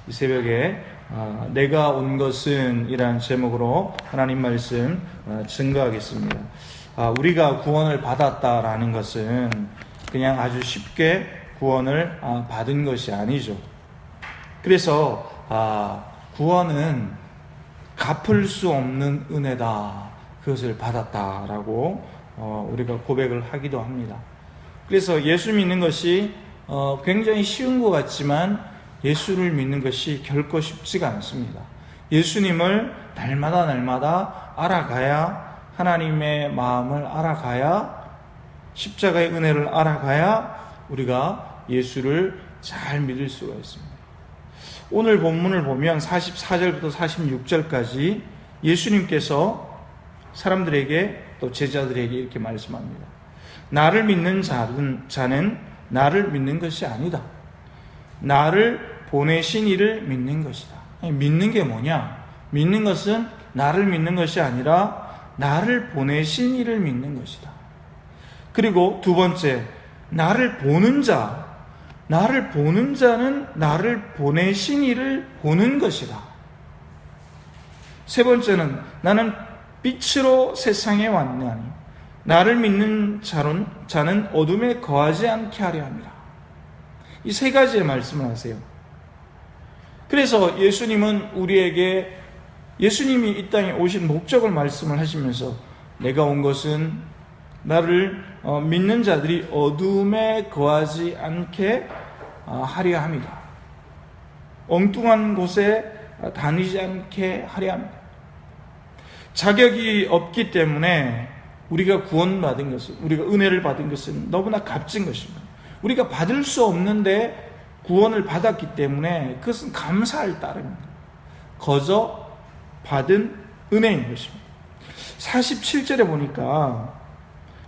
이 새벽에 내가 온 것은 이라는 제목으로 하나님 말씀 증거하겠습니다. 우리가 구원을 받았다라는 것은 그냥 아주 쉽게 구원을 받은 것이 아니죠. 그래서 구원은 갚을 수 없는 은혜다, 그것을 받았다라고 우리가 고백을 하기도 합니다. 그래서 예수 믿는 것이 굉장히 쉬운 것 같지만 예수를 믿는 것이 결코 쉽지가 않습니다. 예수님을 날마다 알아가야, 하나님의 마음을 알아가야, 십자가의 은혜를 알아가야 우리가 예수를 잘 믿을 수가 있습니다. 오늘 본문을 보면 44절부터 46절까지 예수님께서 사람들에게 또 제자들에게 이렇게 말씀합니다. 나를 믿는 자는 나를 믿는 것이 아니다. 나를 보내신 이를 믿는 것이다. 믿는 게 뭐냐? 믿는 것은 나를 믿는 것이 아니라 나를 보내신 이를 믿는 것이다. 그리고 두 번째, 나를 보는 자는 나를 보내신 이를 보는 것이다. 세 번째는 나는 빛으로 세상에 왔나니 나를 믿는 자는 어둠에 거하지 않게 하려 합니다. 이 세 가지의 말씀을 하세요. 그래서 예수님은 우리에게, 예수님이 이 땅에 오신 목적을 말씀을 하시면서 내가 온 것은 나를 믿는 자들이 어둠에 거하지 않게 하려 합니다. 엉뚱한 곳에 다니지 않게 하려 합니다. 자격이 없기 때문에 우리가 구원받은 것은, 우리가 은혜를 받은 것은 너무나 값진 것입니다. 우리가 받을 수 없는데 구원을 받았기 때문에 그것은 감사할 따름입니다. 거저 받은 은혜인 것입니다. 47절에 보니까,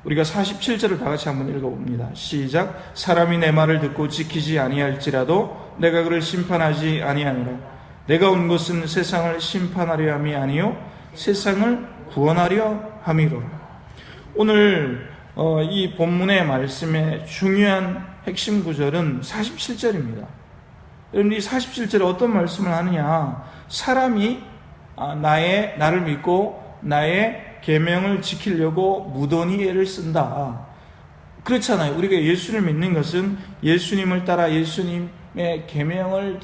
우리가 47절을 다 같이 한번 읽어봅니다. 시작. 사람이 내 말을 듣고 지키지 아니할지라도 내가 그를 심판하지 아니하노라. 내가 온 것은 세상을 심판하려 함이 아니요 세상을 구원하려 함이로라. 오늘 이 본문의 말씀의 중요한 핵심 구절은 47절입니다. 여러분, 이 47절에 어떤 말씀을 하느냐? 사람이 나를 믿고 나의 계명을 지키려고 무던히 애를 쓴다. 그렇잖아요. 우리가 예수를 믿는 것은 예수님을 따라 예수님의 계명을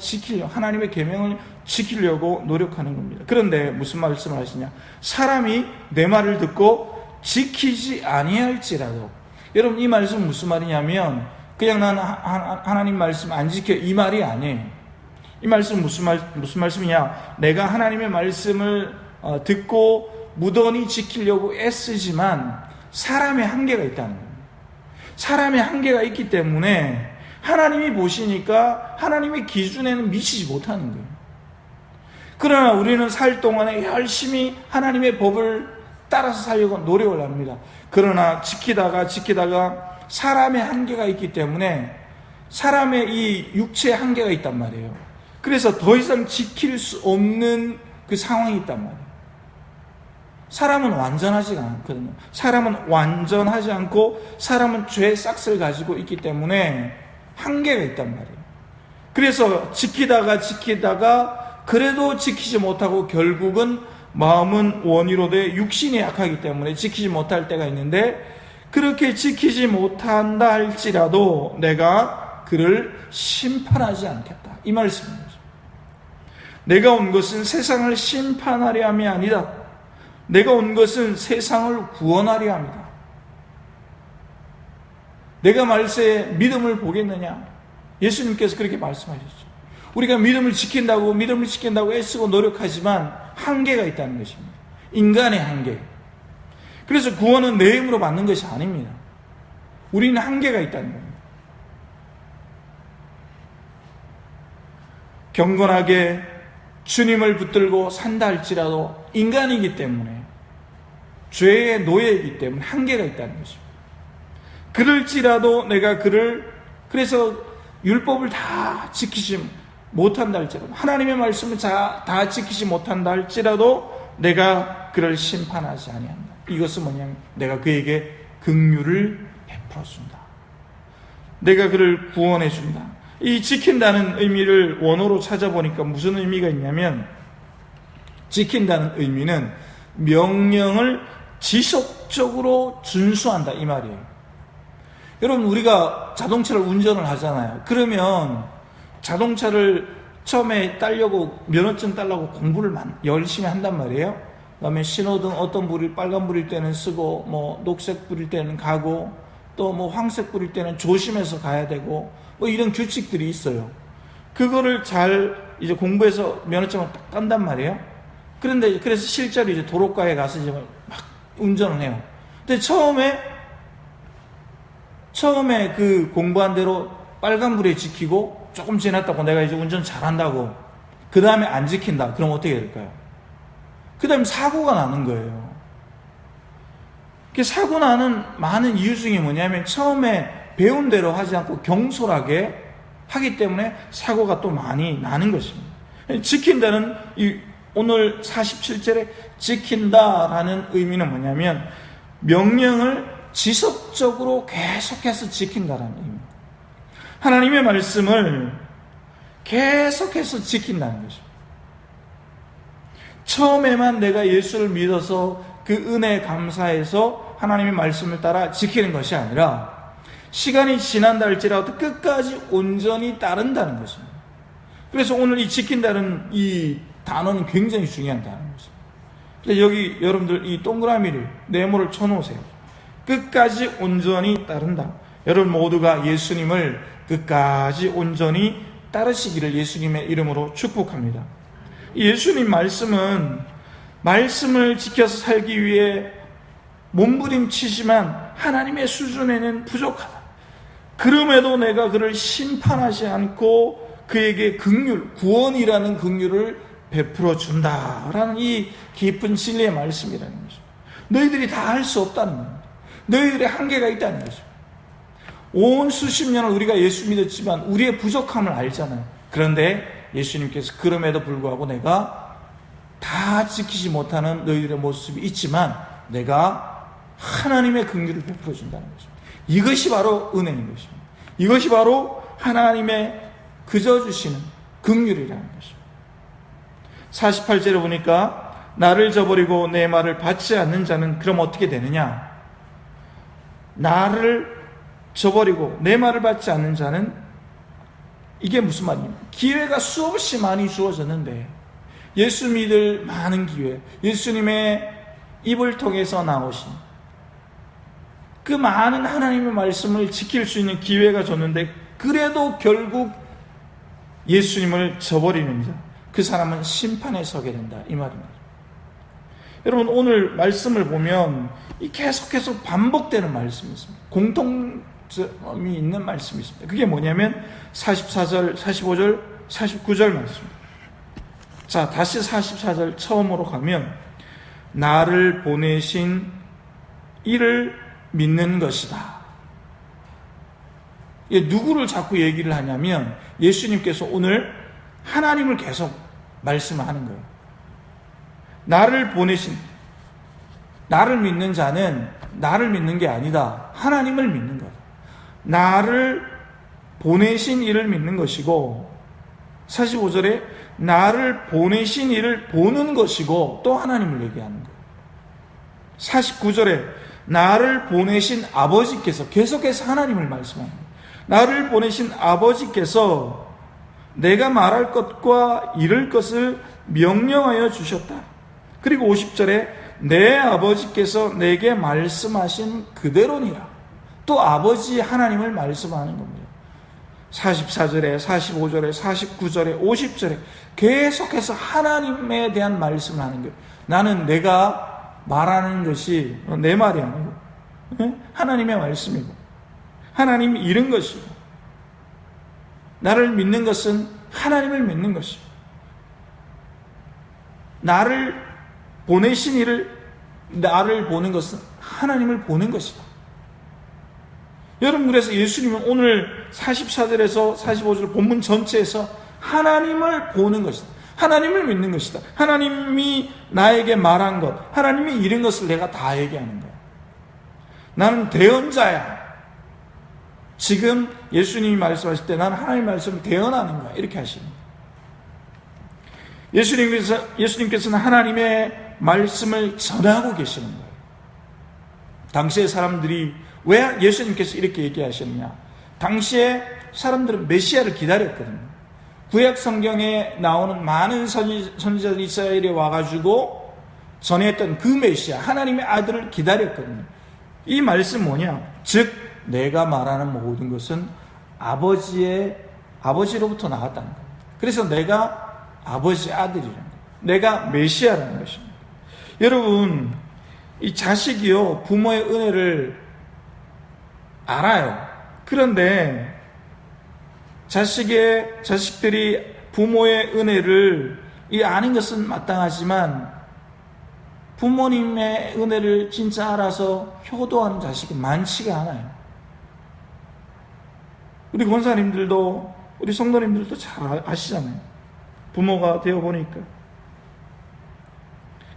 하나님의 계명을 지키려고 노력하는 겁니다. 그런데 무슨 말씀을 하시냐? 사람이 내 말을 듣고 지키지 아니할지라도. 여러분, 이 말씀은 무슨 말이냐면 그냥 난 하나님 말씀 안 지켜, 이 말이 아니에요. 이 말씀은 무슨 말씀이냐? 내가 하나님의 말씀을 듣고 무던히 지키려고 애쓰지만 사람의 한계가 있다는 겁니다. 사람의 한계가 있기 때문에 하나님이 보시니까 하나님의 기준에는 미치지 못하는 거예요. 그러나 우리는 살 동안에 열심히 하나님의 법을 따라서 살려고 노력을 합니다. 그러나 지키다가 사람의 한계가 있기 때문에 사람의 이 육체의 한계가 있단 말이에요. 그래서 더 이상 지킬 수 없는 그 상황이 있단 말이에요. 사람은 완전하지가 않거든요. 사람은 완전하지 않고 사람은 죄의 싹스를 가지고 있기 때문에 한계가 있단 말이에요. 그래서 지키다가 그래도 지키지 못하고 결국은 마음은 원이로 돼 육신이 약하기 때문에 지키지 못할 때가 있는데, 그렇게 지키지 못한다 할지라도 내가 그를 심판하지 않겠다, 이 말씀입니다. 내가 온 것은 세상을 심판하려 함이 아니다. 내가 온 것은 세상을 구원하려 합니다. 내가 말세에 믿음을 보겠느냐? 예수님께서 그렇게 말씀하셨죠. 우리가 믿음을 지킨다고 애쓰고 노력하지만 한계가 있다는 것입니다. 인간의 한계. 그래서 구원은 내 힘으로 받는 것이 아닙니다. 우리는 한계가 있다는 겁니다. 경건하게 주님을 붙들고 산다 할지라도 인간이기 때문에, 죄의 노예이기 때문에 한계가 있다는 것입니다. 그럴지라도 내가 그래서 율법을 다 지키지 못한다 할지라도, 하나님의 말씀을 다 지키지 못한다 할지라도 내가 그를 심판하지 아니한다. 이것은 뭐냐면 내가 그에게 긍휼을 베풀어 준다. 내가 그를 구원해 준다. 이 지킨다는 의미를 원어로 찾아보니까 무슨 의미가 있냐면, 지킨다는 의미는 명령을 지속적으로 준수한다 이 말이에요. 여러분, 우리가 자동차를 운전을 하잖아요. 그러면 자동차를 처음에 따려고, 면허증 따려고 공부를 열심히 한단 말이에요. 그 다음에 신호등 어떤 불이 빨간 불일 때는 쓰고, 뭐 녹색 불일 때는 가고, 또 뭐 황색 불일 때는 조심해서 가야 되고, 뭐 이런 규칙들이 있어요. 그거를 잘 이제 공부해서 면허증을 딱 딴단 말이에요. 그런데 그래서 실제로 이제 도로가에 가서 이제 막 운전을 해요. 근데 처음에 그 공부한 대로 빨간불에 지키고 조금 지났다고 내가 이제 운전 잘한다고 그 다음에 안 지킨다. 그럼 어떻게 될까요? 그 다음에 사고가 나는 거예요. 사고 나는 많은 이유 중에 뭐냐면, 처음에 배운 대로 하지 않고 경솔하게 하기 때문에 사고가 또 많이 나는 것입니다. 지킨다는 오늘 47절에 지킨다라는 의미는 뭐냐면, 명령을 지속적으로 계속해서 지킨다라는 의미입니다. 하나님의 말씀을 계속해서 지킨다는 것입니다. 처음에만 내가 예수를 믿어서 그 은혜에 감사해서 하나님의 말씀을 따라 지키는 것이 아니라, 시간이 지난다 할지라도 끝까지 온전히 따른다는 것입니다. 그래서 오늘 이 지킨다는 이 단어는 굉장히 중요한 단어입니다. 그래서 여기 여러분들 이 동그라미를, 네모를 쳐놓으세요. 끝까지 온전히 따른다. 여러분 모두가 예수님을 끝까지 온전히 따르시기를 예수님의 이름으로 축복합니다. 예수님 말씀을 지켜서 살기 위해 몸부림치지만 하나님의 수준에는 부족하다. 그럼에도 내가 그를 심판하지 않고 그에게 구원이라는 긍휼을 베풀어 준다라는 이 깊은 진리의 말씀이라는 것입니다. 너희들이 다 할 수 없다는 겁니다. 너희들의 한계가 있다는 것입니다. 온 수십 년을 우리가 예수 믿었지만 우리의 부족함을 알잖아요. 그런데 예수님께서 그럼에도 불구하고 내가 다 지키지 못하는 너희들의 모습이 있지만 내가 하나님의 긍휼을 베풀어 준다는 것입니다. 이것이 바로 은혜인 것입니다. 이것이 바로 하나님의 그저 주시는 긍휼이라는 것입니다. 48절에 보니까 나를 저버리고 내 말을 받지 않는 자는 그럼 어떻게 되느냐? 나를 저버리고 내 말을 받지 않는 자는, 이게 무슨 말입니까? 기회가 수없이 많이 주어졌는데, 예수 믿을 많은 기회, 예수님의 입을 통해서 나오신 그 많은 하나님의 말씀을 지킬 수 있는 기회가 줬는데, 그래도 결국 예수님을 저버리는 자, 그 사람은 심판에 서게 된다 이 말입니다. 여러분 오늘 말씀을 보면 계속해서 반복되는 말씀이 있습니다. 공통점이 있는 말씀이 있습니다. 그게 뭐냐면 44절, 45절, 49절 말씀입니다. 자, 다시 44절 처음으로 가면 나를 보내신 이를 믿는 것이다. 누구를 자꾸 얘기를 하냐면 예수님께서 오늘 하나님을 계속 말씀을 하는 거예요. 나를 보내신, 나를 믿는 자는 나를 믿는 게 아니다. 하나님을 믿는 거다. 나를 보내신 이를 믿는 것이고, 45절에 나를 보내신 이를 보는 것이고 또 하나님을 얘기하는 거예요. 49절에 나를 보내신 아버지께서, 계속해서 하나님을 말씀하는 거예요. 나를 보내신 아버지께서 내가 말할 것과 이를 것을 명령하여 주셨다. 그리고 50절에 내 아버지께서 내게 말씀하신 그대로니라. 또 아버지 하나님을 말씀하는 겁니다. 44절에 45절에 49절에 50절에 계속해서 하나님에 대한 말씀을 하는 거예요. 나는 내가 말하는 것이 내 말이 아니고 하나님의 말씀이고, 하나님이 이른 것이고, 나를 믿는 것은 하나님을 믿는 것이고, 나를 보내신 이를, 나를 보는 것은 하나님을 보는 것이다. 여러분, 그래서 예수님은 오늘 44절에서 45절 본문 전체에서 하나님을 보는 것이다. 하나님을 믿는 것이다. 하나님이 나에게 말한 것, 하나님이 이른 것을 내가 다 얘기하는 거야. 나는 대언자야. 지금 예수님이 말씀하실 때 나는 하나님의 말씀을 대언하는 거야. 이렇게 하시는 거예요. 예수님께서는 하나님의 말씀을 전하고 계시는 거예요. 당시의 사람들이 왜 예수님께서 이렇게 얘기하셨느냐? 당시에 사람들은 메시아를 기다렸거든요. 구약 성경에 나오는 많은 선지자들이 이스라엘에 와가지고 전했던 그 메시아, 하나님의 아들을 기다렸거든요. 이 말씀 뭐냐? 즉 내가 말하는 모든 것은 아버지로부터 나왔다는 거예요. 그래서 내가 아버지 아들이라는 거예요. 내가 메시아라는 것입니다. 여러분, 이 자식이요, 부모의 은혜를 알아요. 그런데 자식들이 부모의 은혜를 아는 것은 마땅하지만 부모님의 은혜를 진짜 알아서 효도하는 자식이 많지가 않아요. 우리 권사님들도, 우리 성도님들도 잘 아시잖아요. 부모가 되어보니까.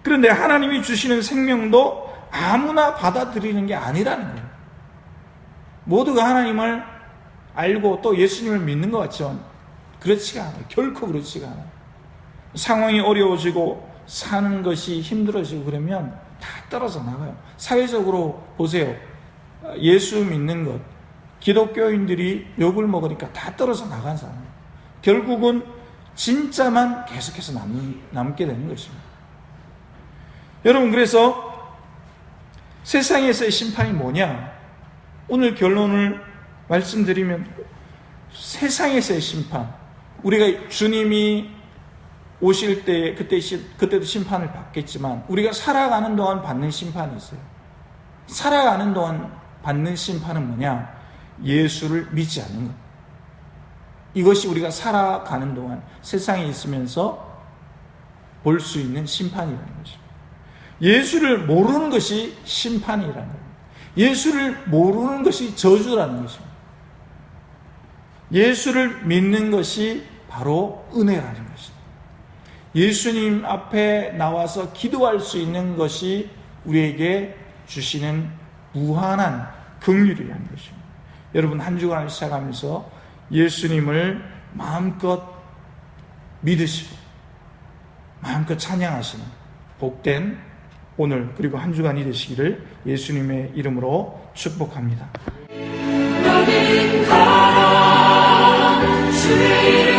그런데 하나님이 주시는 생명도 아무나 받아들이는 게 아니라는 거예요. 모두가 하나님을 알고 또 예수님을 믿는 것 같죠? 그렇지가 않아요. 결코 그렇지가 않아요. 상황이 어려워지고 사는 것이 힘들어지고 그러면 다 떨어져 나가요. 사회적으로 보세요. 예수 믿는 것, 기독교인들이 욕을 먹으니까 다 떨어져 나간 사람. 결국은 진짜만 계속해서 남게 되는 것입니다. 여러분, 그래서 세상에서의 심판이 뭐냐? 오늘 결론을 말씀드리면 세상에서의 심판, 우리가 주님이 오실 때 그때도 심판을 받겠지만 우리가 살아가는 동안 받는 심판이 있어요. 살아가는 동안 받는 심판은 뭐냐? 예수를 믿지 않는 것. 이것이 우리가 살아가는 동안 세상에 있으면서 볼 수 있는 심판이라는 것입니다. 예수를 모르는 것이 심판이라는 겁니다. 예수를 모르는 것이 저주라는 것입니다. 예수를 믿는 것이 바로 은혜라는 것입니다. 예수님 앞에 나와서 기도할 수 있는 것이 우리에게 주시는 무한한 긍휼이라는 것입니다. 여러분, 한 주간을 시작하면서 예수님을 마음껏 믿으시고 마음껏 찬양하시는 복된 오늘 그리고 한 주간이 되시기를 예수님의 이름으로 축복합니다. 너는 가라 주의